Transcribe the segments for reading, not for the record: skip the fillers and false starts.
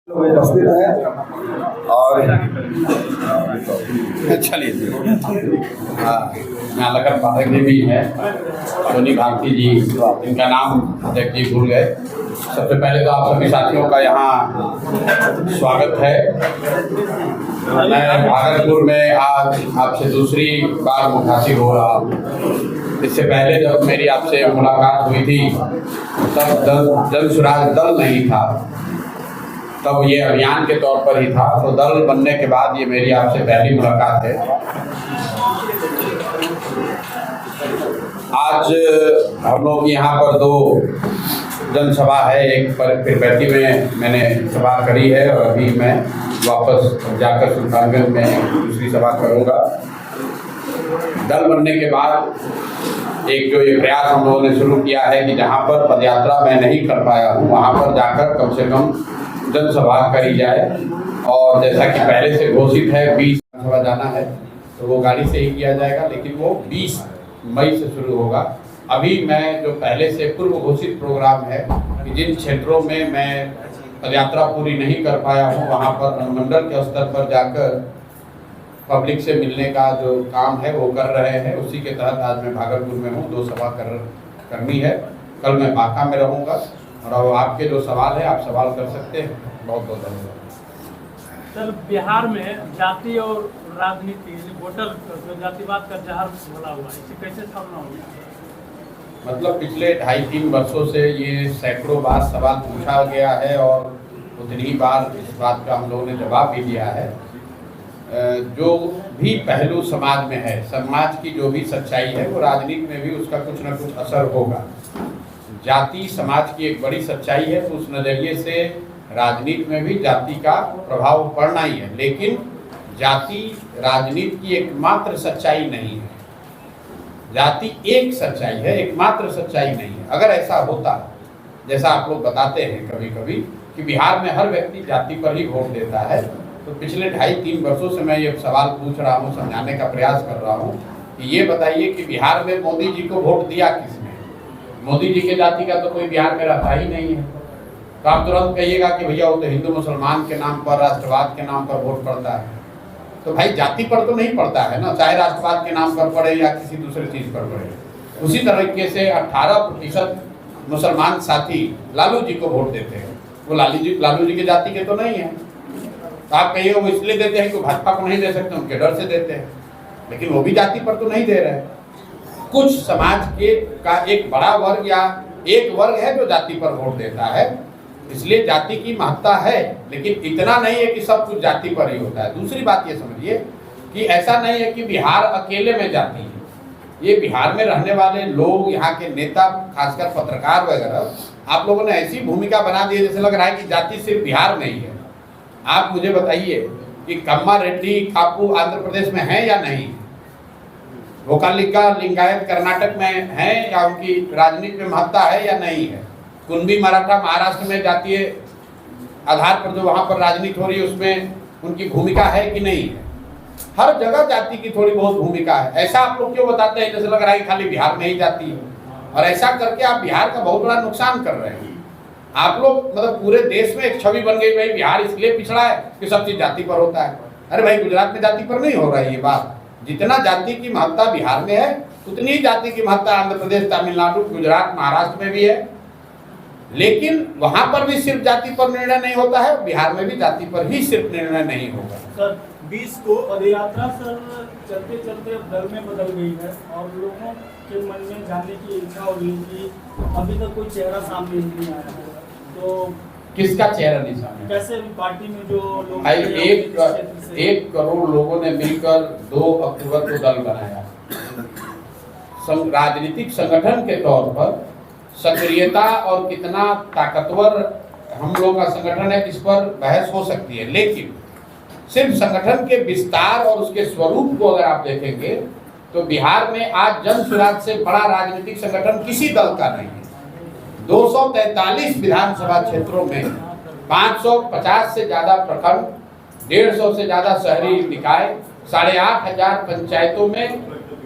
उपस्थित है और चलिए हाँ, यहाँ लखन पाठक जी भी हैं, सोनी भारती जी, इनका नाम अध्यक्ष जी भूल गए। सबसे पहले तो आप सभी साथियों का यहाँ स्वागत है। मैं भागलपुर में आज आपसे दूसरी बार मुखातिब हो रहा हूँ। इससे पहले जब मेरी आपसे मुलाकात हुई थी तब जन सुराज दल नहीं था, तब ये अभियान के तौर पर ही था। तो दल बनने के बाद ये मेरी आपसे पहली मुलाकात है। आज हम लोग यहाँ पर दो जनसभा है, एक पिरपैती में मैंने सभा करी है और अभी मैं वापस जाकर सुल्तानगंज में दूसरी सभा करूँगा। दल बनने के बाद एक जो ये प्रयास हम लोगों ने शुरू किया है कि जहाँ पर पदयात्रा मैं नहीं कर पाया हूँ वहाँ पर जाकर कम से कम जनसभा करी जाए। और जैसा कि पहले से घोषित है 20 जनसभा जाना है तो वो गाड़ी से ही किया जाएगा, लेकिन वो 20 मई से शुरू होगा। अभी मैं जो पहले से पूर्व घोषित प्रोग्राम है कि जिन क्षेत्रों में मैं पदयात्रा पूरी नहीं कर पाया हूँ वहाँ पर अनुमंडल के स्तर पर जाकर पब्लिक से मिलने का जो काम है वो कर रहे हैं। उसी के तहत आज मैं भागलपुर में हूँ, 2 सभा करनी है। कल मैं बांका में रहूँगा और अब आपके जो सवाल है आप सवाल कर सकते हैं। बहुत बहुत धन्यवाद। सर, बिहार में जाति और राजनीति वोटर जो जातिवाद का जहर भरा हुआ है, इसे कैसे सामना होगा? मतलब पिछले 2.5-3 वर्षों से ये सैकड़ों बार सवाल पूछा गया है और उतनी बार इस बात का हम लोगों ने जवाब भी दिया है। जो भी पहलू समाज में है, समाज की जो भी सच्चाई है वो राजनीति में भी उसका कुछ न कुछ असर होगा। जाति समाज की एक बड़ी सच्चाई है तो उस नज़रिए से राजनीति में भी जाति का प्रभाव पड़ना ही है। लेकिन जाति राजनीति की एकमात्र सच्चाई नहीं है। जाति एक सच्चाई है, एकमात्र सच्चाई नहीं है। अगर ऐसा होता जैसा आप लोग बताते हैं कभी कभी कि बिहार में हर व्यक्ति जाति पर ही वोट देता है, तो पिछले 2.5-3 वर्षों से मैं ये सवाल पूछ रहा हूँ, समझाने का प्रयास कर रहा हूँ कि ये बताइए कि बिहार में मोदी जी को वोट दिया किसने? मोदी जी के जाति का तो कोई बिहार में रहता ही नहीं है। तो आप तुरंत कहिएगा कि भैया वो तो हिंदू मुसलमान के नाम पर, राष्ट्रवाद के नाम पर वोट पड़ता है। तो भाई जाति पर तो नहीं पड़ता है ना, चाहे राष्ट्रवाद के नाम पर पड़े या किसी दूसरे चीज़ पर पड़े। उसी तरीके से 18% मुसलमान साथी लालू जी को वोट देते हैं। वो लालू जी के जाति के तो नहीं है। तो आप कहिए वो इसलिए देते हैं कि भाजपा को नहीं दे सकते, उनके डर से देते हैं, लेकिन वो भी जाति पर तो नहीं दे रहे। कुछ समाज के का एक बड़ा वर्ग या एक वर्ग है जो जाति पर वोट देता है, इसलिए जाति की महत्ता है, लेकिन इतना नहीं है कि सब कुछ जाति पर ही होता है। दूसरी बात ये समझिए कि ऐसा नहीं है कि बिहार अकेले में जाति है। ये बिहार में रहने वाले लोग, यहाँ के नेता, खासकर पत्रकार वगैरह, आप लोगों ने ऐसी भूमिका बना दी है जैसे लग रहा है कि जाति सिर्फ बिहार में ही है। आप मुझे बताइए कि कम्मा रेड्डी कापू आंध्र प्रदेश में है या नहीं? वोकालिका लिंगायत कर्नाटक में है या उनकी राजनीति में महत्ता है या नहीं है? कुणबी मराठा महाराष्ट्र में जातीय आधार पर जो वहाँ पर राजनीति हो रही है उसमें उनकी भूमिका है कि नहीं है? हर जगह जाति की थोड़ी बहुत भूमिका है। ऐसा आप लोग क्यों बताते हैं जैसे लग रहा है कि खाली बिहार में ही जाति है? और ऐसा करके आप बिहार का बहुत बड़ा नुकसान कर रहे हैं। आप लोग मतलब पूरे देश में एक छवि बन गई, भाई बिहार इसलिए पिछड़ा है कि सब चीज जाति पर होता है। अरे भाई गुजरात में जाति पर नहीं हो रहा है ये बात। जितना जाति की महत्ता बिहार में है उतनी ही जाति की महत्ता आंध्र प्रदेश, तमिलनाडु, गुजरात, महाराष्ट्र में भी है। लेकिन वहां पर भी सिर्फ जाति पर निर्णय नहीं होता है, बिहार में भी जाति पर ही सिर्फ निर्णय नहीं होगा। सर, 20 को पदयात्रा सर चलते चलते दल में बदल गई है और लोगों के मन में जानने की इच्छा हो रही कि अभी तक कोई चेहरा सामने नहीं आया है, तो किसका चेहरा नहीं सामने? कैसे पार्टी में जो लोग भाई 1 करोड़ लोगों ने मिलकर 2 अक्टूबर को दल बनाया। राजनीतिक संगठन के तौर पर सक्रियता और कितना ताकतवर हम लोगों का संगठन है इस पर बहस हो सकती है, लेकिन सिर्फ संगठन के विस्तार और उसके स्वरूप को अगर आप देखेंगे तो बिहार में आज जन सुराज से बड़ा राजनीतिक संगठन किसी दल का नहीं है। 243 विधानसभा क्षेत्रों में 550 से ज़्यादा प्रखंड, 150 से ज़्यादा शहरी निकाय, 8,500 पंचायतों में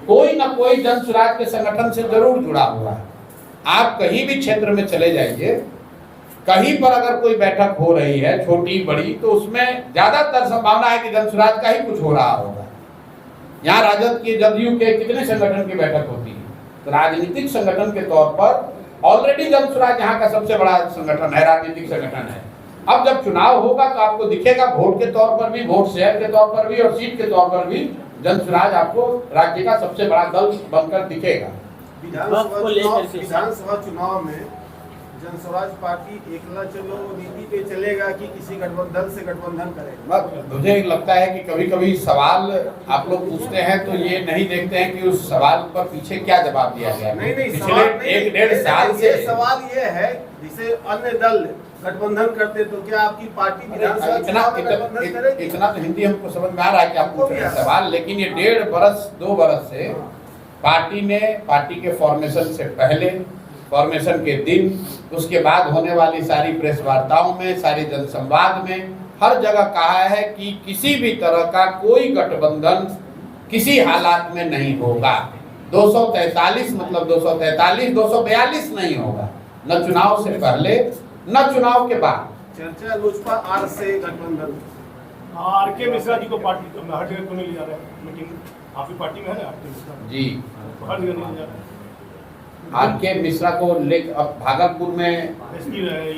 कोई ना कोई जन सुराज के संगठन से जरूर जुड़ा हुआ है। आप कहीं भी क्षेत्र में चले जाइए कहीं पर अगर कोई बैठक हो रही है छोटी बड़ी, तो उसमें ज्यादातर संभावना है कि जनसुराज का ही कुछ हो रहा होगा। यहाँ राजद के, जदयू के कितने संगठन की बैठक होती है, तो राजनीतिक संगठन के तौर पर ऑलरेडी जनसुराज यहाँ का सबसे बड़ा संगठन है, राजनीतिक संगठन है। अब जब चुनाव होगा तो आपको दिखेगा वोट के तौर पर भी, वोट शेयर के तौर पर भी और सीट के तौर पर भी जनसुराज आपको राज्य का सबसे बड़ा दल बनकर दिखेगा। विधानसभा चुनाव में जनसुराज पार्टी एकला चलो नीति पे चलेगा कि किसी गठबंधन से गठबंधन करेगा? मुझे लगता है कि कभी कभी सवाल आप लोग पूछते हैं तो ये नहीं देखते हैं कि उस सवाल पर पीछे क्या जवाब दिया गया। नहीं, पिछले 1-1.5 साल से सवाल ये है, जैसे अन्य दल गठबंधन करते तो क्या आपकी पार्टी विधानसभा चुनाव में गठबंधन करेगी? इतना तो हिंदी हमको समझ में आ रहा है कि आप पूछ रहे हैं सवाल, लेकिन ये 1.5-2 बरस से पार्टी ने, पार्टी के फॉर्मेशन से पहले, फॉर्मेशन के दिन, उसके बाद होने वाली सारी प्रेस वार्ताओं में, सारी जनसंवाद में हर जगह कहा है कि किसी भी तरह का कोई गठबंधन किसी हालात में नहीं होगा। 243 मतलब 243, 242 नहीं होगा, न चुनाव से पहले न चुनाव के बाद। चर्चा लोजपा आर से गठबंधन, आर.के. मिश्रा जी को पार्टी हर जगह क्यों नहीं ले जा रहे हैं? मीटिंग आपकी पार्टी में है ना, आर.के. मिश्रा जी, हर जगह नहीं ले जा रहे हैं। आर.के. मिश्रा को लेकर अब भागलपुर में एसपी रहे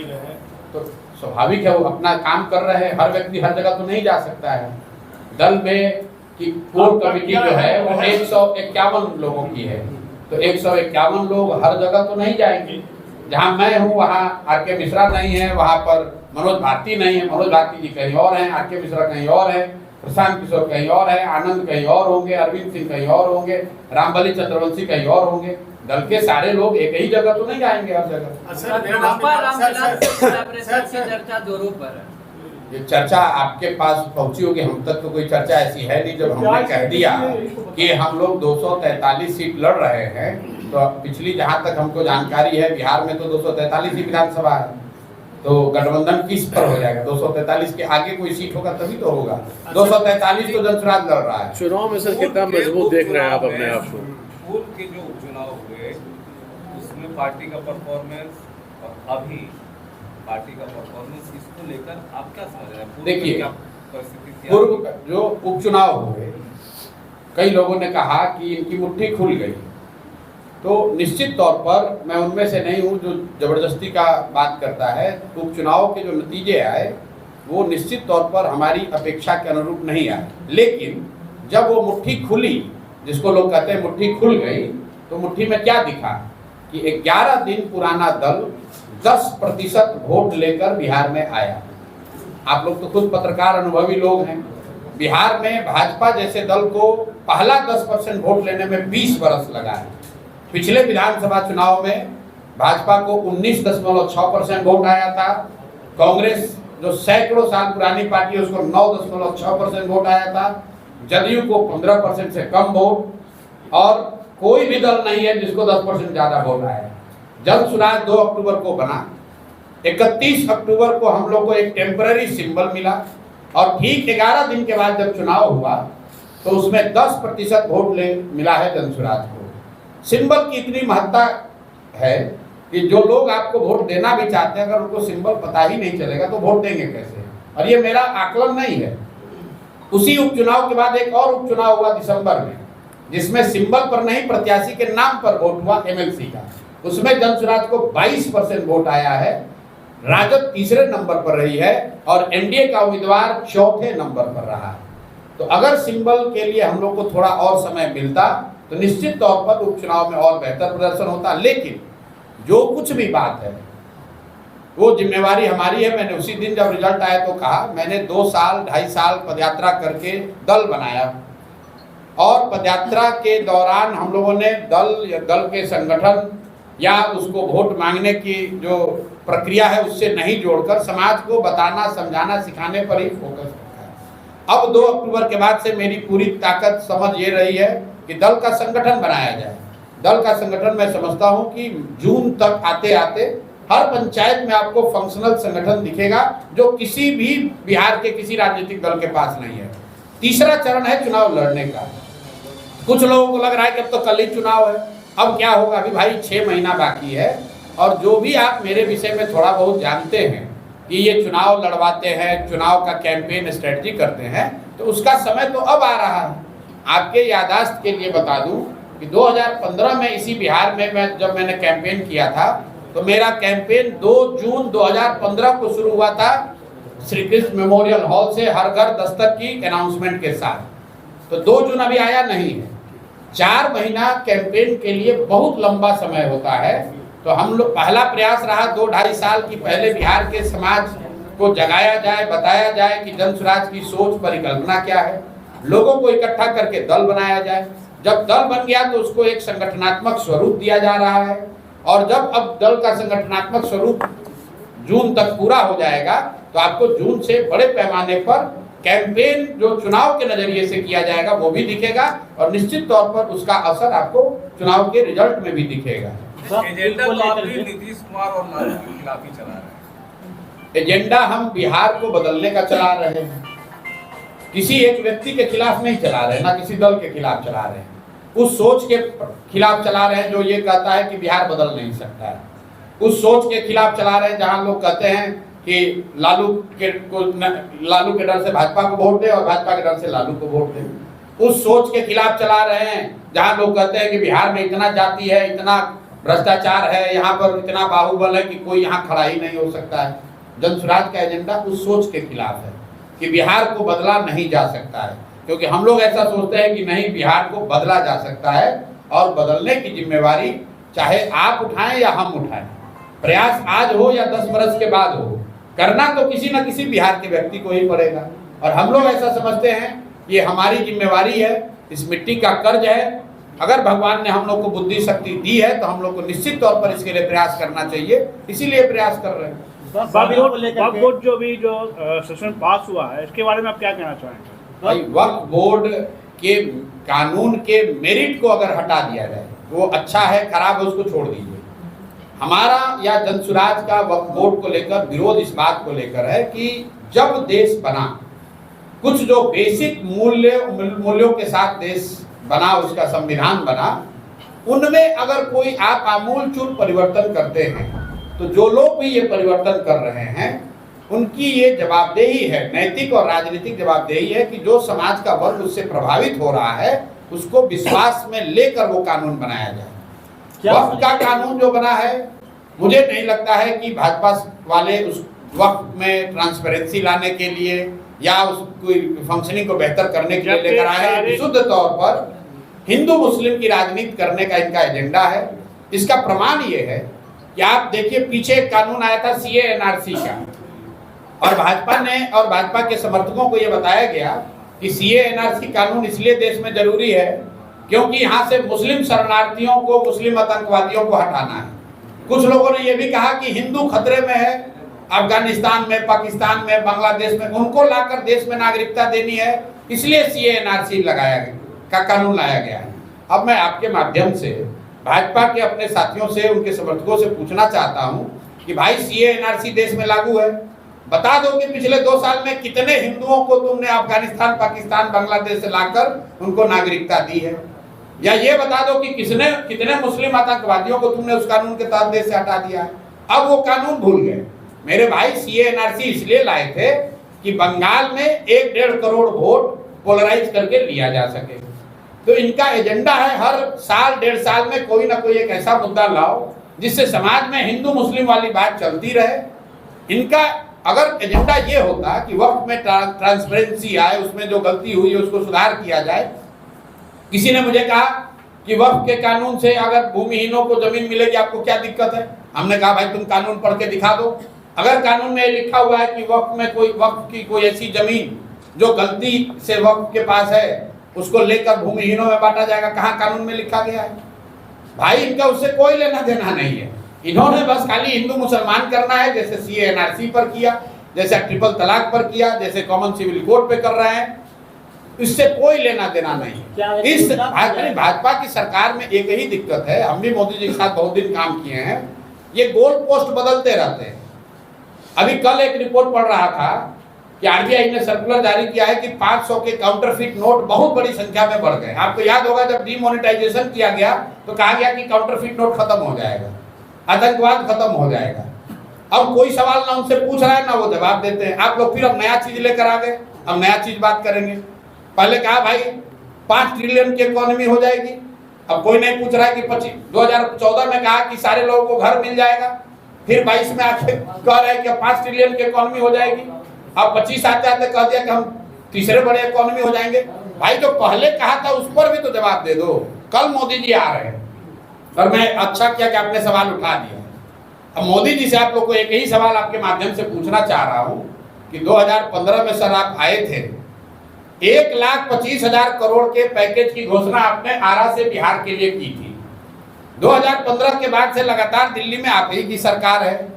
तो स्वाभाविक है, वो अपना काम कर रहे हैं। हर व्यक्ति हर जगह तो नहीं जा सकता है। दल में की कोर कमेटी जो है वो 151 लोगों की है, तो 151 लोग हर जगह तो नहीं जाएंगे। जहां मैं हूं वहां आर.के. मिश्रा नहीं है, वहां पर मनोज भारती नहीं है, मनोज भारती जी कहीं और हैं, आर.के. मिश्रा कहीं और है, प्रशांत किशोर कहीं और है, आनंद कहीं और होंगे, अरविंद सिंह कहीं और होंगे, रामबली चंद्रवंशी कहीं और होंगे। दल के सारे लोग एक ही जगह तो नहीं जाएंगे हर जगह। चर्चा जोरों पर है। ये चर्चा आपके पास पहुंची होगी, हम तक तो कोई चर्चा ऐसी है नहीं। जब हमने कह दिया कि हम लोग 243 सीट लड़ रहे हैं, तो पिछली जहां तक हमको जानकारी है बिहार में तो 243 ही विधानसभा है, तो गठबंधन किस पर हो जाएगा? 243 के आगे कोई सीट होगा तभी तो होगा। 243 तो जनसुराज लड़ रहा है। चुनाव में सर कितना मजबूत देख रहे हैं आप अपने आप को? पूर्व के जो उपचुनाव हुए उसमें पार्टी का परफॉर्मेंस और अभी पार्टी का परफॉर्मेंस, इसको लेकर आप क्या समझ रहे हैं? देखिए, पूर्व जो उपचुनाव हुए, कई लोगों ने कहा कि इनकी मुट्ठी खुल गई, तो निश्चित तौर पर मैं उनमें से नहीं हूं जो जबरदस्ती का बात करता है। उपचुनाव के जो नतीजे आए वो निश्चित तौर पर हमारी अपेक्षा के अनुरूप नहीं आए, लेकिन जब वो मुट्ठी खुली, जिसको लोग कहते हैं मुट्ठी खुल गई, तो मुट्ठी में क्या दिखा कि 11 दिन पुराना दल 10% वोट लेकर बिहार में आया। आप लोग तो खुद पत्रकार अनुभवी लोग हैं। बिहार में भाजपा जैसे दल को पहला 10% वोट लेने में 20 बरस लगा है। पिछले विधानसभा चुनाव में भाजपा को 19.6% वोट आया था। कांग्रेस जो सैकड़ों साल पुरानी पार्टी है उसको 9.6% वोट आया था। जदयू को 15% से कम वोट, और कोई भी दल नहीं है जिसको 10% ज्यादा वोट आया। जनसुराज 2 अक्टूबर को बना, 31 अक्टूबर को हम लोग को एक टेम्पररी सिंबल मिला, और ठीक 11 दिन के बाद जब चुनाव हुआ तो उसमें 10% वोट मिला है जनसुराज को। सिंबल की इतनी महत्ता है कि जो लोग आपको वोट देना भी चाहते हैं, अगर उनको सिंबल पता ही नहीं चलेगा तो वोट देंगे कैसे? और ये मेरा आकलन नहीं है। उसी उपचुनाव के बाद एक और उपचुनाव हुआ दिसंबर में, जिसमें सिंबल पर नहीं प्रत्याशी के नाम पर वोट हुआ एमएलसी का। उसमें जनसुराज को 22% वोट आया है, राजद तीसरे नंबर पर रही है और एनडीए का उम्मीदवार चौथे नंबर पर रहा है। तो अगर सिंबल के लिए हम लोग को थोड़ा और समय मिलता तो निश्चित तौर पर उपचुनाव में और बेहतर प्रदर्शन होता। लेकिन जो कुछ भी बात है वो जिम्मेवारी हमारी है। मैंने उसी दिन जब रिजल्ट आया तो कहा, मैंने 2-2.5 साल पदयात्रा करके दल बनाया, और पदयात्रा के दौरान हम लोगों ने दल के संगठन या उसको वोट मांगने की जो प्रक्रिया है उससे नहीं जोड़कर समाज को बताना, समझाना, सिखाने पर ही फोकस रखा है। अब 2 अक्टूबर के बाद से मेरी पूरी ताकत समझ ये रही है कि दल का संगठन बनाया जाए। दल का संगठन मैं समझता हूं कि जून तक आते आते हर पंचायत में आपको फंक्शनल संगठन दिखेगा, जो किसी भी बिहार के किसी राजनीतिक दल के पास नहीं है। तीसरा चरण है चुनाव लड़ने का। कुछ लोगों को लग रहा है कि अब तो कल ही चुनाव है, अब क्या होगा? अभी भाई 6 महीना बाकी है। और जो भी आप मेरे विषय में थोड़ा बहुत जानते हैं कि ये चुनाव लड़वाते हैं, चुनाव का कैंपेन स्ट्रेटजी करते हैं, तो उसका समय तो अब आ रहा है। आपके यादाश्त के लिए बता दूं कि 2015 में इसी बिहार में जब मैंने कैंपेन किया था, तो मेरा कैंपेन 2 जून 2015 को शुरू हुआ था श्री कृष्ण मेमोरियल हॉल से हर घर दस्तक की अनाउंसमेंट के साथ। तो 2 जून अभी आया नहीं है। 4 महीना कैंपेन के लिए बहुत लंबा समय होता है। तो हम लोग पहला प्रयास रहा 2-2.5 साल की पहले बिहार के समाज को जगाया जाए, बताया जाए कि जन स्वराज की सोच परिकल्पना क्या है, लोगों को इकट्ठा करके दल बनाया जाए। जब दल बन गया तो उसको एक संगठनात्मक स्वरूप दिया जा रहा है, और जब अब दल का संगठनात्मक स्वरूप जून तक पूरा हो जाएगा तो आपको जून से बड़े पैमाने पर कैंपेन जो चुनाव के नजरिए से किया जाएगा वो भी दिखेगा, और निश्चित तौर पर उसका असर आपको चुनाव के रिजल्ट में भी दिखेगा। एजेंडा तो आप भी नीतीश कुमार और लालू के खिलाफ ही चला रहे हैं। एजेंडा हम बिहार को बदलने का चला रहे हैं, किसी एक व्यक्ति के खिलाफ नहीं चला रहे, ना किसी दल के खिलाफ चला रहे हैं। उस सोच के खिलाफ चला रहे हैं जो ये कहता है कि बिहार बदल नहीं सकता है। उस सोच के खिलाफ चला रहे हैं जहां लोग कहते हैं कि लालू के डर से भाजपा को वोट दे और भाजपा के डर से लालू को वोट दे। उस सोच के खिलाफ चला रहे हैं जहां लोग कहते हैं कि बिहार में इतना जाति है, इतना भ्रष्टाचार है, यहाँ पर इतना बाहुबल है कि कोई यहाँ खड़ा ही नहीं हो सकता है। जन स्वराज का एजेंडा उस सोच के खिलाफ है कि बिहार को बदला नहीं जा सकता है, क्योंकि हम लोग ऐसा सोचते हैं कि नहीं, बिहार को बदला जा सकता है, और बदलने की जिम्मेवारी चाहे आप उठाएं या हम उठाएं, प्रयास आज हो या 10 बरस के बाद हो, करना तो किसी न किसी बिहार के व्यक्ति को ही पड़ेगा। और हम लोग ऐसा समझते हैं कि हमारी जिम्मेवारी है, इस मिट्टी का कर्ज है। अगर भगवान ने हम लोग को बुद्धि शक्ति दी है तो हम लोग को निश्चित तौर पर इसके लिए प्रयास करना चाहिए, इसीलिए प्रयास कर रहे हैं। वक्फ बोर्ड जो सेशन पास हुआ है, इसके बारे में आप क्या कहना चाहेंगे? भाई, वक्फ बोर्ड के कानून के मेरिट को अगर हटा दिया जाए वो अच्छा है, खराब है उसको छोड़ दीजिए। हमारा या जन स्वराज का वक्फ बोर्ड को लेकर विरोध इस बात को लेकर है कि जब देश बना, कुछ जो बेसिक मूल्यों के साथ देश बना, उसका संविधान बना, उनमें अगर कोई आप आमूलचूल परिवर्तन करते हैं तो जो लोग भी ये परिवर्तन कर रहे हैं उनकी ये जवाबदेही है, नैतिक और राजनीतिक जवाबदेही है कि जो समाज का वर्ग उससे प्रभावित हो रहा है उसको विश्वास में लेकर वो कानून बनाया जाए। वक्फ का कानून जो बना है, मुझे नहीं लगता है कि भाजपा वाले उस वक्फ में ट्रांसपेरेंसी लाने के लिए या उस कोई फंक्शनिंग को बेहतर करने के लिए लेकर आए हैं। विशुद्ध तौर पर हिंदू मुस्लिम की राजनीति करने का इनका एजेंडा है। इसका प्रमाण ये है कि आप देखिए, पीछे एक कानून आया था सीए एनआरसी का, और भाजपा के समर्थकों को ये बताया गया कि सीए एनआरसी कानून इसलिए देश में जरूरी है क्योंकि यहाँ से मुस्लिम शरणार्थियों को, मुस्लिम आतंकवादियों को हटाना है। कुछ लोगों ने ये भी कहा कि हिंदू खतरे में है, अफगानिस्तान में, पाकिस्तान में, बांग्लादेश में, उनको लाकर देश में नागरिकता देनी है, इसलिए सीए एनआरसी लगाया गया का कानून लाया गया है। अब मैं आपके माध्यम से भाजपा के अपने साथियों से, उनके समर्थकों से पूछना चाहता हूं कि भाई, सीए एनआरसी देश में लागू है, बता दो कि पिछले 2 साल में कितने हिंदुओं को तुमने अफगानिस्तान, पाकिस्तान, बांग्लादेश से लाकर उनको नागरिकता दी है, या ये बता दो कि कितने मुस्लिम आतंकवादियों को तुमने उस कानून के तहत देश से हटा दिया है। अब वो कानून भूल गए। मेरे भाई, सीए एनआरसी इसलिए लाए थे कि बंगाल में 1-1.5 करोड़ वोट पोलराइज करके लिया जा सके। तो इनका एजेंडा है हर साल 1.5 साल में कोई ना कोई एक ऐसा मुद्दा लाओ जिससे समाज में हिंदू मुस्लिम वाली बात चलती रहे। इनका अगर एजेंडा ये होता कि वक्फ में ट्रांसपेरेंसी आए, उसमें जो गलती हुई है उसको सुधार किया जाए। किसी ने मुझे कहा कि वक्फ के कानून से अगर भूमिहीनों को जमीन मिलेगी, आपको क्या दिक्कत है? हमने कहा भाई, तुम कानून पढ़ के दिखा दो। अगर कानून में लिखा हुआ है कि वक्फ की कोई ऐसी जमीन जो गलती से वक्फ के पास है उसको लेकर भूमिहीनों में बांटा जाएगा, कहाँ कानून में लिखा गया है? भाई, इनका उससे कोई लेना देना नहीं है। इन्होंने बस खाली हिंदू मुसलमान करना है, जैसे सीए एनआरसी पर किया, जैसे ट्रिपल तलाक पर किया, जैसे कॉमन सिविल कोड पे कर रहे हैं। इससे कोई लेना देना नहीं। इस भाजपा की सरकार में एक ही दिक्कत है, हम भी मोदी जी के साथ बहुत दिन काम किए हैं, ये गोल पोस्ट बदलते रहते हैं। अभी कल एक रिपोर्ट पढ़ रहा था कि आरबीआई ने सर्कुलर जारी किया है कि 500 के काउंटरफिट नोट बहुत बड़ी संख्या में बढ़ गए। आपको याद होगा जब डीमोनेटाइजेशन किया गया तो कहा गया कि काउंटरफिट नोट खत्म हो जाएगा। आतंकवाद खत्म हो जाएगा। अब कोई सवाल ना उनसे पूछ रहा है ना वो जवाब देते हैं। आप लोग फिर अब नया चीज लेकर आ गए, अब नया चीज बात करेंगे। पहले कहा भाई 5 ट्रिलियन की इकोनॉमी हो जाएगी, अब कोई नहीं पूछ रहा है कि 2014 में कहा कि सारे लोगों को घर मिल जाएगा, फिर 22 में आके कह रहे हैं कि 5 ट्रिलियन की इकोनॉमी हो जाएगी। अब 25 आते आते कह दिया कि हम तीसरे बड़े इकोनॉमी हो जाएंगे। भाई जो पहले कहा था उस पर भी तो जवाब दे दो। कल मोदी जी आ रहे हैं और मैं अच्छा किया कि आपने सवाल उठा दिया। अब मोदी जी से आप लोग को एक ही सवाल आपके माध्यम से पूछना चाह रहा हूं कि 2015 में सर आप आए थे, 1,25,000 करोड़ के पैकेज की घोषणा आपने आरा से बिहार के लिए की थी। 2015 के बाद से लगातार दिल्ली में आप ही की सरकार है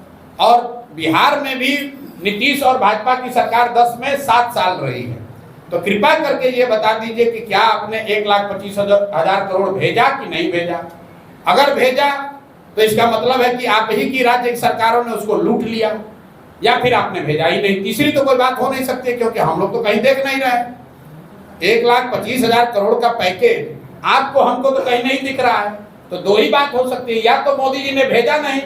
और बिहार में भी नीतीश और भाजपा की सरकार 10 में 7 साल रही है। तो कृपा करके ये बता दीजिए कि क्या आपने 1,25,000 करोड़ भेजा कि नहीं भेजा। अगर भेजा तो इसका मतलब है कि आप ही की राज्य की सरकारों ने उसको लूट लिया, या फिर आपने भेजा ही नहीं। तीसरी तो कोई बात हो नहीं सकती, क्योंकि हम लोग तो कहीं देख नहीं रहे। 1,25,000 करोड़ का पैकेज आपको हमको तो कहीं नहीं दिख रहा है। तो दो ही बात हो सकती है, या तो मोदी जी ने भेजा नहीं,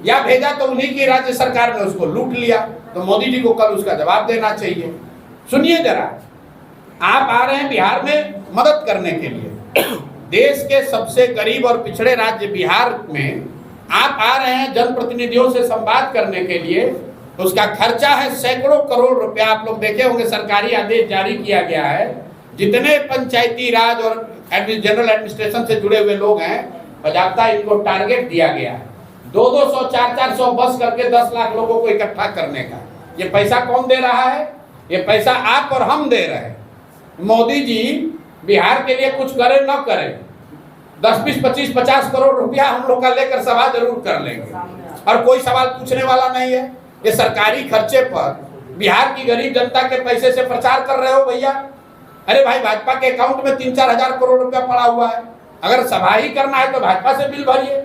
या भेजा तो उन्हीं की राज्य सरकार ने उसको लूट लिया। तो मोदी जी को कल उसका जवाब देना चाहिए। सुनिए जरा, आप आ रहे हैं बिहार में मदद करने के लिए। देश के सबसे गरीब और पिछड़े राज्य बिहार में आप आ रहे हैं जनप्रतिनिधियों से संवाद करने के लिए। उसका खर्चा है सैकड़ों करोड़ रुपया। आप लोग देखे होंगे सरकारी आदेश जारी किया गया है, जितने पंचायती राज और जनरल एडमिनिस्ट्रेशन से जुड़े हुए लोग हैं, बजाबता इनको टारगेट दिया गया है 200-200, 400-400 बस करके 10 लाख लोगों को इकट्ठा करने का। ये पैसा कौन दे रहा है? ये पैसा आप और हम दे रहे हैं। मोदी जी बिहार के लिए कुछ करे न करे, 10, 20, 25, 50 करोड़ रुपया हम लोग का लेकर सभा जरूर कर लेंगे और कोई सवाल पूछने वाला नहीं है। ये सरकारी खर्चे पर बिहार की गरीब जनता के पैसे से प्रचार कर रहे हो भैया। अरे भाई, भाजपा के अकाउंट में 3-4 हजार करोड़ रुपया पड़ा हुआ है। अगर सभा ही करना है तो भाजपा से बिल भरिए।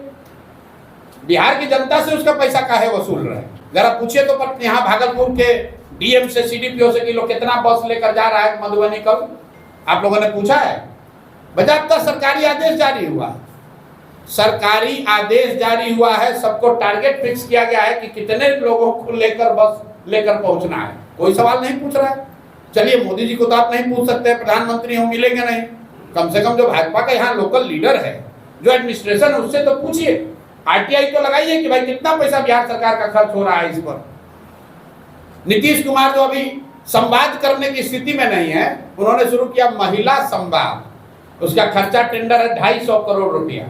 बिहार की जनता से उसका पैसा काहे वसूल रहे हैं? जरा पूछिए तो। पर यहाँ भागलपुर के डीएम से, सीडीपीओ से कि लोग कितना बस लेकर जा रहा है मधुबनी कल? आप लोगों ने पूछा है? बजाबता सरकारी आदेश जारी हुआ, सरकारी आदेश जारी हुआ है, सबको टारगेट फिक्स किया गया है कि कितने लोगों को लेकर बस लेकर पहुंचना है। कोई सवाल नहीं पूछ रहा है। चलिए, मोदी जी को तो आप नहीं पूछ सकते, प्रधानमंत्री हम मिलेंगे नहीं। कम से कम जो भाजपा का यहाँ लोकल लीडर है, जो एडमिनिस्ट्रेशन है, उससे तो पूछिए। आरटीआई तो लगाइए कि भाई कितना पैसा बिहार सरकार का खर्च हो रहा है इस पर। नीतीश कुमार जो अभी संवाद करने की स्थिति में नहीं है, उन्होंने शुरू किया महिला संवाद। उसका खर्चा टेंडर है 250 करोड़ रुपया।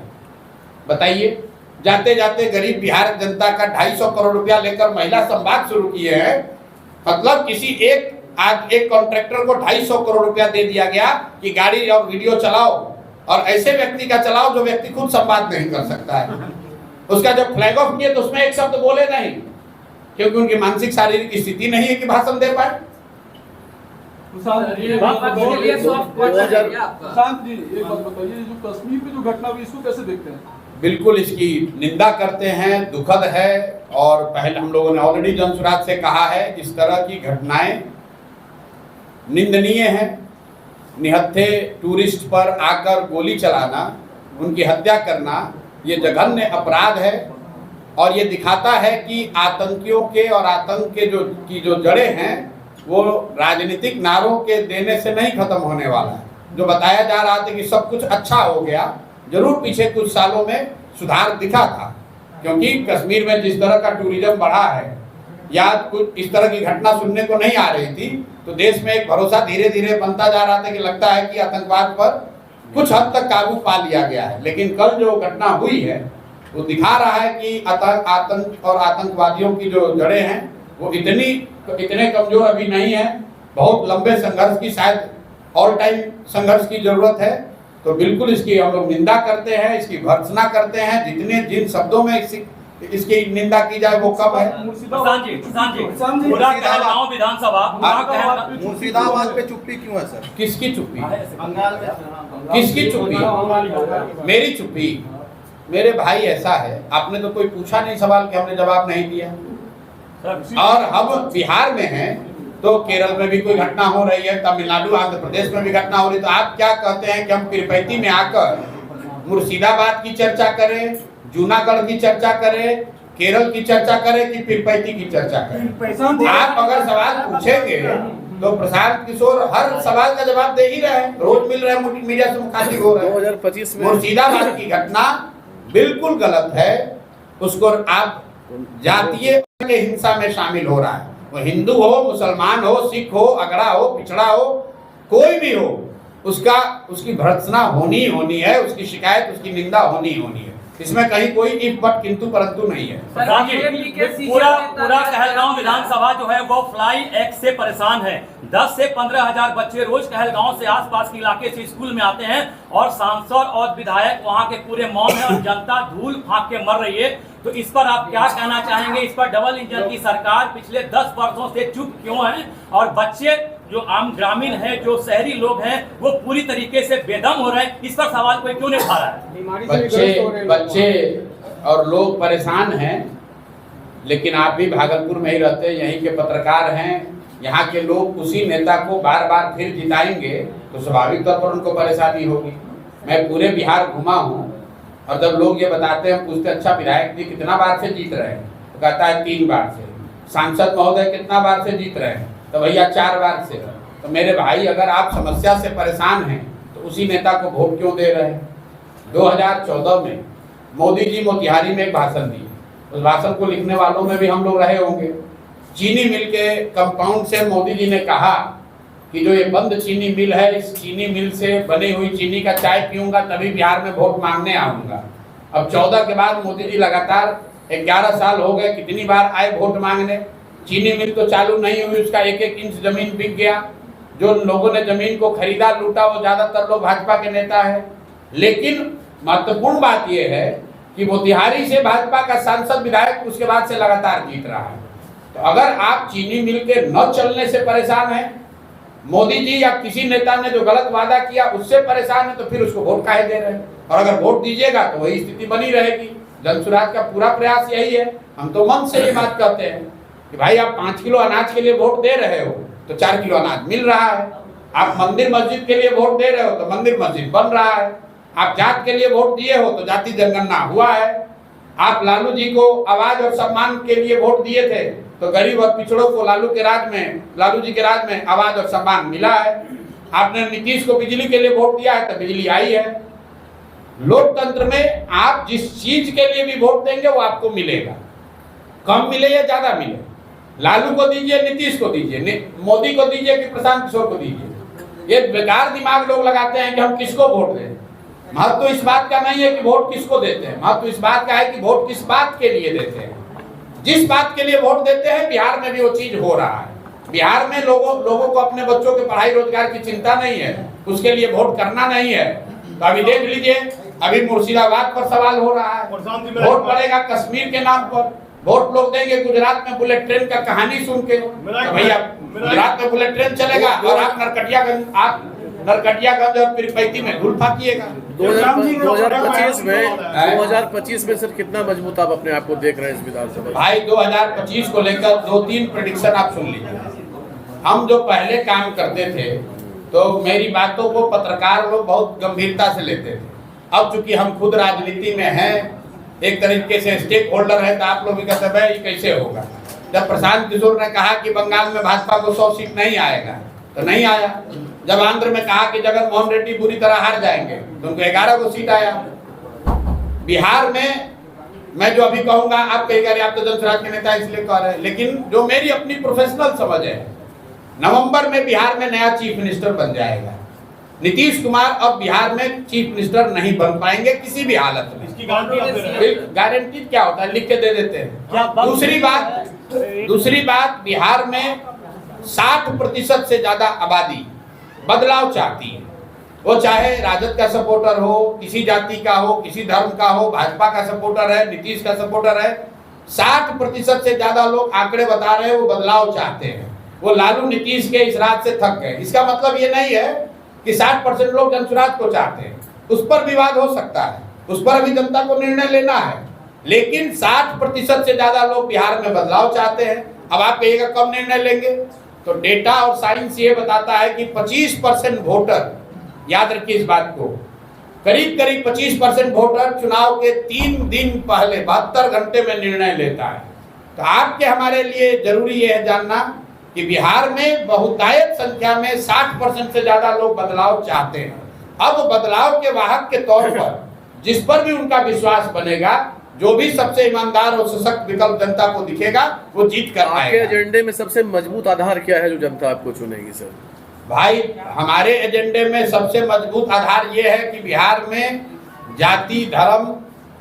बताइए, जाते जाते गरीब बिहार जनता का 250 करोड़ रुपया लेकर महिला संवाद शुरू किए हैं। मतलब किसी एक कॉन्ट्रैक्टर को 250 करोड़ रुपया दे दिया गया कि गाड़ी और वीडियो चलाओ, और ऐसे व्यक्ति का चलाओ जो व्यक्ति खुद संवाद नहीं कर सकता है। उसका जब फ्लैग ऑफ किए तो उसमें एक शब्द बोले नहीं, क्योंकि उनकी मानसिक शारीरिक स्थिति नहीं है कि भाषण दे पाए। प्रशांत जी, एक बात बताइए, जो कश्मीर में जो घटना हुई इसको कैसे देखते हैं? बिल्कुल इसकी निंदा करते हैं, दुखद है। और पहले हम लोगों ने ऑलरेडी जनसुराज से कहा है, इस तरह की घटनाएं निंदनीय है। निहत्थे टूरिस्ट पर आकर गोली चलाना, उनकी हत्या करना, ये जघन्य अपराध है। और ये दिखाता है कि आतंकियों के और आतंक के जो जड़ें हैं वो राजनीतिक नारों के देने से नहीं खत्म होने वाला है। जो बताया जा रहा था कि सब कुछ अच्छा हो गया, जरूर पीछे कुछ सालों में सुधार दिखा था, क्योंकि कश्मीर में जिस तरह का टूरिज्म बढ़ा है या कुछ इस तरह की घटना सुनने को नहीं आ रही थी, तो देश में एक भरोसा धीरे धीरे बनता जा रहा था कि लगता है कि आतंकवाद पर कुछ हद तक काबू पा लिया गया है। लेकिन कल जो घटना हुई है वो दिखा रहा है कि आतंक और आतंकवादियों की जो जड़ें हैं वो इतने कमजोर अभी नहीं है। बहुत लंबे संघर्ष की, शायद ऑल टाइम संघर्ष की जरूरत है। तो बिल्कुल इसकी हम लोग निंदा करते हैं, इसकी भर्त्सना करते हैं। जिन शब्दों में इसकी निंदा की जाए वो कम है। मुर्शिदाबाद पे चुप्पी क्यों है सर? किसकी चुप्पी? बंगाल में किसकी चुप्पी? मेरी चुप्पी? मेरे भाई, ऐसा है, आपने तो कोई पूछा नहीं सवाल कि हमने जवाब नहीं दिया। और हम बिहार में हैं तो केरल में भी कोई घटना हो रही है, तमिलनाडु, आंध्र प्रदेश में भी घटना हो रही है। तो आप क्या कहते हैं कि हम पीरपैंती में आकर मुर्शिदाबाद की चर्चा करें, जूनागढ़ की चर्चा करें, केरल की चर्चा करें कि पीरपैंती की चर्चा करें। आप अगर सवाल पूछेंगे तो प्रशांत किशोर हर सवाल का जवाब दे ही रहे हैं, रोज मिल रहे हैं, मीडिया से मुखातिब हो रहे हैं। 2025 में मुर्शिदाबाद की घटना बिल्कुल गलत है, उसको आप जातीय के हिंसा में शामिल हो रहा है। वो हिंदू हो, मुसलमान हो, सिख हो, अगड़ा हो, पिछड़ा हो, कोई भी हो, उसकी भर्त्सना होनी है, उसकी शिकायत, उसकी निंदा होनी है। इसमें कहीं कोई इफ बट किंतु परंतु नहीं है। पूरा कहलगांव विधानसभा जो है वो फ्लाई एक्ट से परेशान है। 10 से 15 हजार बच्चे रोज कहलगांव से आसपास के इलाके से स्कूल में आते हैं और सांसद और विधायक वहां के पूरे मौन है और जनता धूल फाँक के मर रही है। तो इस पर आप क्या कहना चाहेंगे? इस पर डबल इंजन की सरकार पिछले 10 वर्षों से चुप क्यों है और बच्चे जो आम ग्रामीण है, जो शहरी लोग हैं, वो पूरी तरीके से बेदम हो रहे हैं? इस पर सवाल कोई क्यों नहीं उठा रहा है? बच्चे और लोग परेशान हैं, लेकिन आप भी भागलपुर में ही रहते हैं, यहीं के पत्रकार हैं, यहाँ के लोग उसी नेता को बार बार फिर जिताएंगे तो स्वाभाविक तौर पर उनको परेशानी होगी। मैं पूरे बिहार घुमा हूँ और जब लोग ये बताते हैं, पूछते अच्छा विधायक जी कितना बार से जीत रहे हैं, तो कहता है 3 बार से। सांसद महोदय कितना बार से जीत रहे हैं, तो भैया 4 बार से। तो मेरे भाई, अगर आप समस्या से परेशान हैं तो उसी नेता को वोट क्यों दे रहे हैं? 2014 में मोदी जी मोतिहारी में एक भाषण दिए, उस भाषण को लिखने वालों में भी हम लोग रहे होंगे। चीनी मिल के कंपाउंड से मोदी जी ने कहा कि जो ये बंद चीनी मिल है, इस चीनी मिल से बनी हुई चीनी का चाय पीऊंगा तभी बिहार में वोट मांगने आऊंगा। अब 14 के बाद मोदी जी लगातार 11 साल हो गए, कितनी बार आए वोट मांगने? चीनी मिल तो चालू नहीं हुई, उसका 1-1 इंच जमीन बिक गया। जो लोगों ने जमीन को खरीदा लूटा वो ज्यादातर लोग भाजपा के नेता है। लेकिन महत्वपूर्ण बात यह है कि मोतिहारी से भाजपा का सांसद विधायक उसके बाद से लगातार जीत रहा है। तो अगर आप चीनी मिल के न चलने से परेशान हैं, मोदी जी या किसी नेता ने जो गलत वादा किया उससे परेशान है, तो फिर उसको वोट काहे दे रहे हैं? और अगर वोट दीजिएगा तो वही स्थिति बनी रहेगी। जनसुराज का पूरा प्रयास यही है। हम तो मन से ये बात कहते हैं कि भाई आप 5 किलो अनाज के लिए वोट दे रहे हो तो 4 किलो अनाज मिल रहा है। आप मंदिर मस्जिद के लिए वोट दे रहे हो तो मंदिर मस्जिद बन रहा है। आप जात के लिए वोट दिए हो तो जाति जनगणना हुआ है। आप लालू जी को आवाज और सम्मान के लिए वोट दिए थे तो गरीब और पिछड़ों को लालू जी के राज में आवाज और सम्मान मिला है। आपने नीतीश को बिजली के लिए वोट दिया है तो बिजली आई है। लोकतंत्र में आप जिस चीज के लिए भी वोट देंगे वो आपको मिलेगा, कम मिले या ज्यादा मिले। लालू को दीजिए, नीतीश को दीजिए, मोदी को दीजिए कि प्रशांत किशोर को दीजिए, ये बेकार दिमाग लोग लगाते हैं कि हम किसको वोट दें। महत्व इस बात का नहीं है कि वोट किसको देते हैं, महत्व इस बात का है कि वोट किस बात के लिए देते हैं। जिस बात के लिए वोट देते हैं बिहार में भी वो चीज हो रहा है। बिहार में लोगों को अपने बच्चों के पढ़ाई रोजगार की चिंता नहीं है, उसके लिए वोट करना नहीं है। तो अभी देख लीजिए, अभी मुर्शिदाबाद पर सवाल हो रहा है, वोट पड़ेगा कश्मीर के नाम पर, वोट लोग देंगे गुजरात में बुलेट ट्रेन का कहानी सुन के। तो भैया गुजरात में बुलेट ट्रेन चलेगा और आप नरकटियागंज और पीरपैंती में धूल फाकिएगा। 2025 में सर कितना मजबूत आप अपने आप को देख रहे हैं इस विधानसभा? भाई 2025 को लेकर 2-3 प्रेडिक्शन आप सुन लीजिए। हम जो पहले काम करते थे तो मेरी बातों को पत्रकार लोग बहुत गंभीरता से लेते थे। अब चूंकि हम खुद राजनीति में हैं, एक तरीके से स्टेक होल्डर है, तो आप लोग भी कहते हैं ये कैसे होगा। जब प्रशांत किशोर ने कहा कि बंगाल में भाजपा को 100 सीट नहीं आएगा तो नहीं आया। जब आंध्र में कहा कि जगन मोहन रेड्डी बुरी तरह हार जाएंगे तो उनको 11 को सीट आया। बिहार में मैं जो अभी कहूंगा आप कहेंगे आप तो जनसुराज के नेता इसलिए कह रहे हैं, लेकिन जो मेरी अपनी प्रोफेशनल समझ है, नवंबर में बिहार में नया चीफ मिनिस्टर बन जाएगा। नीतीश कुमार अब बिहार में चीफ मिनिस्टर नहीं बन पाएंगे किसी भी हालत में। गारंटी क्या होता है, लिख के दे देते हैं। दूसरी बात बिहार में 60% से ज्यादा आबादी बदलाव चाहती है। वो चाहे राजद का सपोर्टर हो, किसी जाति का हो, किसी धर्म का हो, भाजपा का सपोर्टर है, नीतीश का सपोर्टर है, 60% से ज्यादा लोग आंकड़े बता रहे हैं वो बदलाव चाहते हैं। वो लालू नीतीश के इस राज से थक गए। इसका मतलब ये नहीं है कि 60% लोग जनसुराज को चाहते हैं, उस पर विवाद हो सकता है, उस पर अभी जनता को निर्णय लेना है। लेकिन 60% से ज्यादा लोग बिहार में बदलाव चाहते हैं। अब आप कहिएगा कब निर्णय लेंगे, तो डेटा और साइंस ये बताता है कि 25% वोटर, याद रखिए इस बात को, करीब करीब 25% वोटर चुनाव के 3 दिन पहले 72 घंटे में निर्णय लेता है। तो आपके हमारे लिए जरूरी ये है जानना कि बिहार में बहुतायत संख्या में 60% से ज्यादा लोग बदलाव चाहते हैं। अब बदलाव के वाहक के तौर पर जिस पर भी उनका विश्वास बनेगा, जो भी सबसे ईमानदार और सशक्त विकल्प जनता को दिखेगा, वो जीत कर आपके आएगा। एजेंडे में सबसे मजबूत आधार क्या है जो जनता आपको चुनेगी सर? भाई, हमारे एजेंडे में सबसे मजबूत आधार ये है कि बिहार में जाति, धर्म,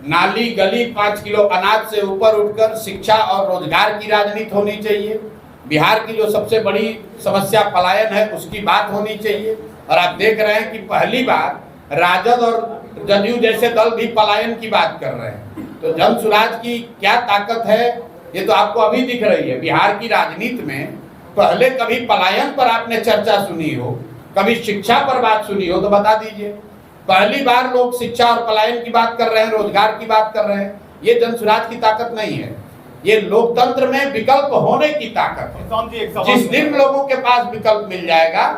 नाली गली 5 किलो अनाज से ऊपर उठकर शिक्षा और रोजगार की राजनीति होनी चाहिए। बिहार की जो सबसे बड़ी समस्या पलायन है, उसकी बात होनी चाहिए। और आप देख रहे हैं कि पहली बार राजद और जदयू जैसे दल भी पलायन की बात कर रहे हैं। तो जन सुराज की क्या ताकत है, ये तो आपको अभी दिख रही है। बिहार की राजनीति में पहले कभी पलायन पर आपने चर्चा सुनी हो, कभी शिक्षा पर बात सुनी हो तो बता दीजिए। पहली बार लोग शिक्षा और पलायन की बात कर रहे हैं, रोजगार की बात कर रहे हैं। ये जन सुराज की ताकत नहीं है, ये लोकतंत्र में विकल्प होने की ताकत है। जिस दिन लोगों के पास विकल्प मिल जाएगा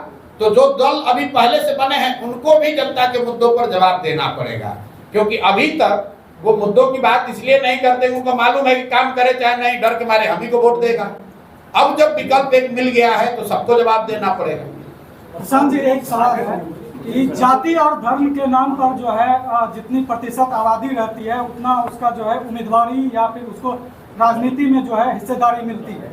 तो जो दल अभी पहले से बने हैं उनको भी जनता के मुद्दों पर जवाब देना पड़ेगा, क्योंकि अभी तक वो मुद्दों की बात इसलिए नहीं करते, उनको मालूम है कि काम करे चाहे नहीं, डर के मारे हम ही को वोट देगा। अब जब विकल्प एक मिल गया है तो सबको जवाब देना पड़ेगा। किसान जी, एक सवाल है कि जाति और धर्म के नाम पर जो है जितनी प्रतिशत आबादी रहती है उतना उसका जो है उम्मीदवारी या फिर उसको राजनीति में जो है हिस्सेदारी मिलती है,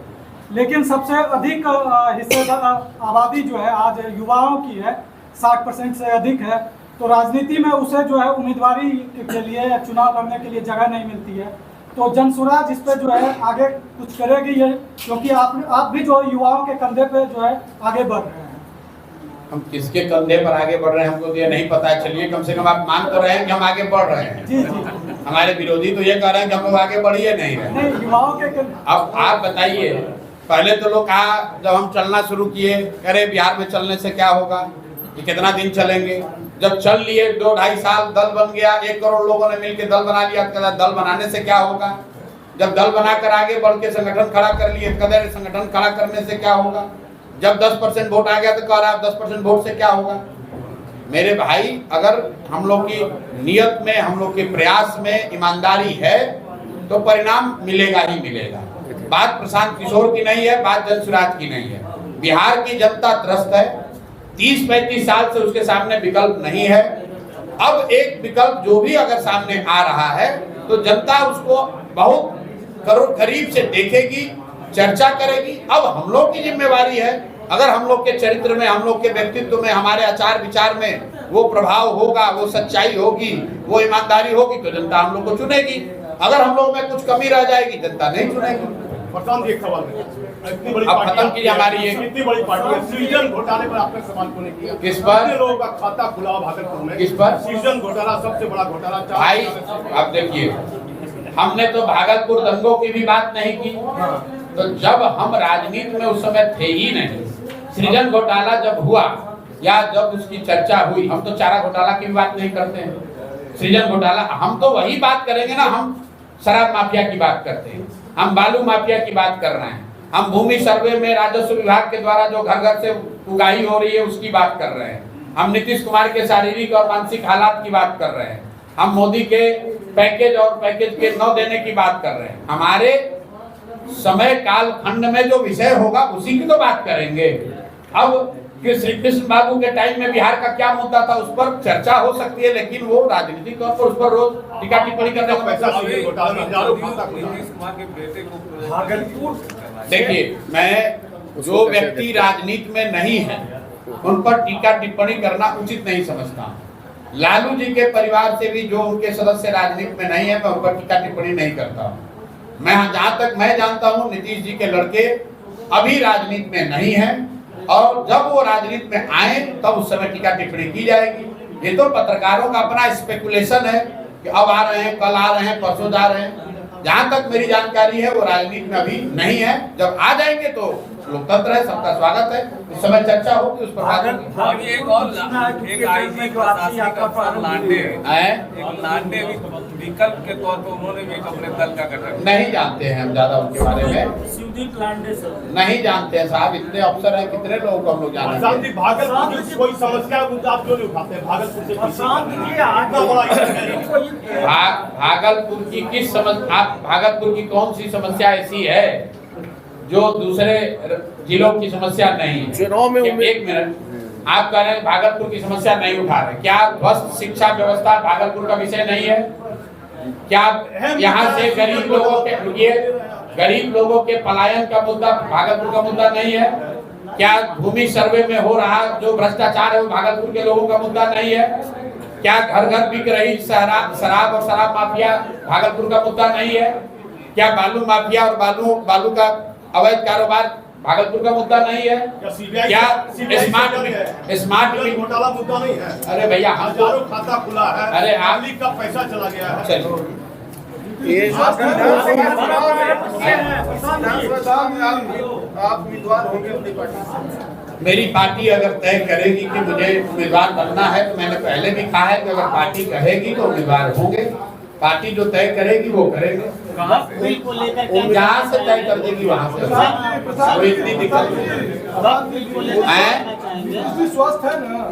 लेकिन सबसे अधिक हिस्सेदार आबादी जो है आज युवाओं की है, 60% से अधिक है। तो राजनीति में उसे जो है उम्मीदवारी के लिए या चुनाव लड़ने के लिए जगह नहीं मिलती है। तो जन सुराज इस पे जो है आगे कुछ करेगी ये, क्योंकि आप भी जो युवाओं के कंधे पे जो है आगे बढ़ रहे हैं। हम किसके कंधे पर आगे बढ़ रहे हैं हमको तो ये नहीं पता है। चलिए, कम से कम आप मान तो रहे हैं कि हम आगे बढ़ रहे हैं। जी जी। हमारे विरोधी तो ये कह रहे हैं कि हम लोग आगे बढ़ ही नहीं रहे। नहीं, युवाओं के अब आप बताइए, पहले तो लोग कहा जब हम चलना शुरू किए, अरे बिहार में चलने से क्या होगा, ये कितना दिन चलेंगे। जब चल लिए 2-2.5 साल, दल बन गया, 1 करोड़ लोगों ने मिलकर दल बना लिया, कहता दल बनाने से क्या होगा। जब दल बनाकर आगे बढ़ के संगठन खड़ा कर लिए, कहते संगठन खड़ा करने से क्या होगा। जब 10% वोट आ गया तो कह रहा है 10% वोट से क्या होगा। मेरे भाई, अगर हम लोग की नियत में, हम लोग के प्रयास में ईमानदारी है तो परिणाम मिलेगा ही मिलेगा। बात प्रशांत किशोर की नहीं है, बात जन सुराज की नहीं है। बिहार की जनता त्रस्त है, 30-35 साल से उसके सामने विकल्प नहीं है। अब एक विकल्प जो भी अगर सामने आ रहा है तो जनता उसको बहुत करीब से देखेगी, चर्चा करेगी। अब हम लोग की जिम्मेवारी है, अगर हम लोग के चरित्र में, हम लोग के व्यक्तित्व में, हमारे आचार विचार में वो प्रभाव होगा, वो सच्चाई होगी, वो ईमानदारी होगी तो जनता हम लोग को चुनेगी। अगर हम लोग में कुछ कमी रह जाएगी, जनता नहीं चुनेगी। प्रशांत जी, एक सवाल है, इतनी बड़ी अब खत्म कीजिए हमारी ये इतनी बड़ी पार्टी है, सृजन घोटाले पर आपने सवाल क्यों नहीं किया? किस पर? कितने लोगों का खाता खुला भागलपुर में? किस पर? सृजन घोटाला सबसे बड़ा घोटाला। भाई, अब देखिए, हमने तो भागलपुर दंगों की भी बात नहीं की। तो जब हम राजनीति में उस समय थे ही नहीं, सृजन घोटाला जब हुआ या जब उसकी चर्चा हुई, हम तो चारा घोटाला की भी बात नहीं करते हैं। सृजन घोटाला हम तो वही बात करेंगे ना, हम शराब माफिया की बात करते हैं, हम बालू माफिया की बात कर रहे हैं, हम भूमि सर्वे में राजस्व विभाग के द्वारा जो घर घर से उगाही हो रही है उसकी बात कर रहे हैं, हम नीतीश कुमार के शारीरिक और मानसिक हालात की बात कर रहे हैं, हम मोदी के पैकेज और पैकेज के न देने की बात कर रहे हैं। हमारे समय काल खंड में जो विषय होगा उसी की तो बात करेंगे। अब कि श्री कृष्ण बाबू के टाइम में बिहार का क्या मुद्दा था उस पर चर्चा हो सकती है, लेकिन वो राजनीतिक तौर पर उस पर रोज टीका टिप्पणी करने को पैसा। देखिए, मैं जो व्यक्ति राजनीति में नहीं है उन पर टीका टिप्पणी करना उचित नहीं समझता। लालू जी के परिवार से भी जो उनके सदस्य राजनीति में नहीं है, मैं उन पर टीका टिप्पणी नहीं करता। मैं जहाँ तक मैं जानता हूँ, नीतीश जी के लड़के अभी राजनीति में नहीं है, और जब वो राजनीति में आए तब उस समय टीका टिप्पणी की जाएगी। ये तो पत्रकारों का अपना स्पेकुलेशन है कि अब आ रहे हैं, कल आ रहे हैं, परसों जा रहे हैं। जहाँ तक मेरी जानकारी है वो राजनीति में अभी नहीं है। जब आ जाएंगे तो लोकतंत्र है, सबका स्वागत है। इस समय चर्चा होगी उस पर बात होगी। अभी एक और एक आईजी प्रशासनिक अफसर लांडे विकल्प के तौर पर उन्होंने भी एक अपने दल का गठन नहीं जानते हैं हम ज्यादा उनके बारे में, नहीं जानते हैं साहब। इतने अफसर हैं, कितने लोगों को हम लोग जानते हैं। भागलपुर की कोई समस्या मुद्दा आप क्यों नहीं उठाते हैं? भागलपुर से भागलपुर की किस समस्या, आप भागलपुर की कौन सी समस्या ऐसी है जो दूसरे जिलों की समस्या नहीं है? चुनाव में एक मिनट, आप कह रहे हैं भागलपुर की समस्या नहीं उठा रहे, क्या ध्वस्त शिक्षा व्यवस्था भागलपुर का विषय नहीं है? क्या यहाँ से गरीब लोगों के पलायन का मुद्दा भागलपुर का मुद्दा नहीं है? क्या भूमि सर्वे में हो रहा जो भ्रष्टाचार है वो भागलपुर के लोगों का मुद्दा नहीं है? क्या घर घर बिक रही शराब और शराब माफिया भागलपुर का मुद्दा नहीं है? क्या बालू माफिया और बालू का अवैध कारोबार भागलपुर का मुद्दा नहीं है? क्या स्मार्ट घोटाला मुद्दा नहीं है? अरे भैया हजारों खाता खुला है, अरे आप का पैसा चला गया है। चलिए आप उम्मीदवार होंगे अपनी पार्टी से? मेरी पार्टी अगर तय करेगी कि मुझे उम्मीदवार बनना है तो मैंने पहले भी कहा है कि अगर पार्टी कहेगी तो उम्मीदवार होंगे। पार्टी जो तय करेगी वो करेंगे, जहाँ से तय कर देगी वहाँ से। कोई इतनी दिक्कत नहीं। स्वस्थ है ना?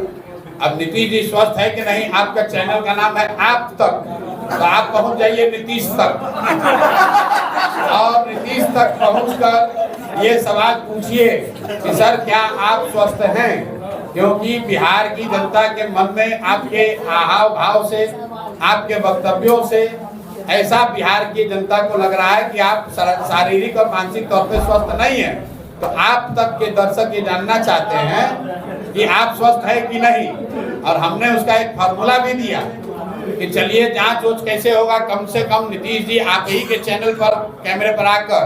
अब नीतीश जी स्वस्थ है कि नहीं, आपका चैनल का नाम है आप तक, तो आप पहुंच जाइए नीतीश तक और नीतीश तक पहुंचकर ये सवाल पूछिए कि सर क्या आप स्वस्थ हैं? क्योंकि बिहार की जनता के मन में आपके हाव भाव से, आपके वक्तव्यों से ऐसा बिहार की जनता को लग रहा है कि आप शारीरिक और मानसिक तौर पे स्वस्थ नहीं है। तो आप तक के दर्शक ये जानना चाहते हैं कि आप स्वस्थ है कि नहीं, और हमने उसका एक फॉर्मूला भी दिया कि चलिए जांच वोच कैसे होगा। कम से कम नीतीश जी आप ही के चैनल पर कैमरे पर आकर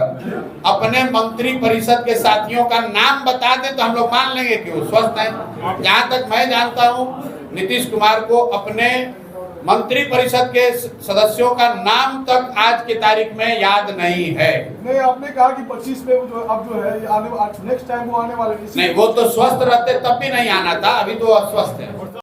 अपने मंत्री परिषद के साथियों का नाम बता दें तो हम लोग मान लेंगे कि वो स्वस्थ हैं। जहाँ तक मैं जानता हूँ नीतीश कुमार को अपने मंत्री परिषद के सदस्यों का नाम तक आज की तारीख में याद नहीं है। नहीं, आपने कहा कि 25 पे अब जो है नेक्स्ट टाइम वो आने वाले नहीं, वो तो स्वस्थ रहते तब भी नहीं आना था, अभी तो अस्वस्थ है।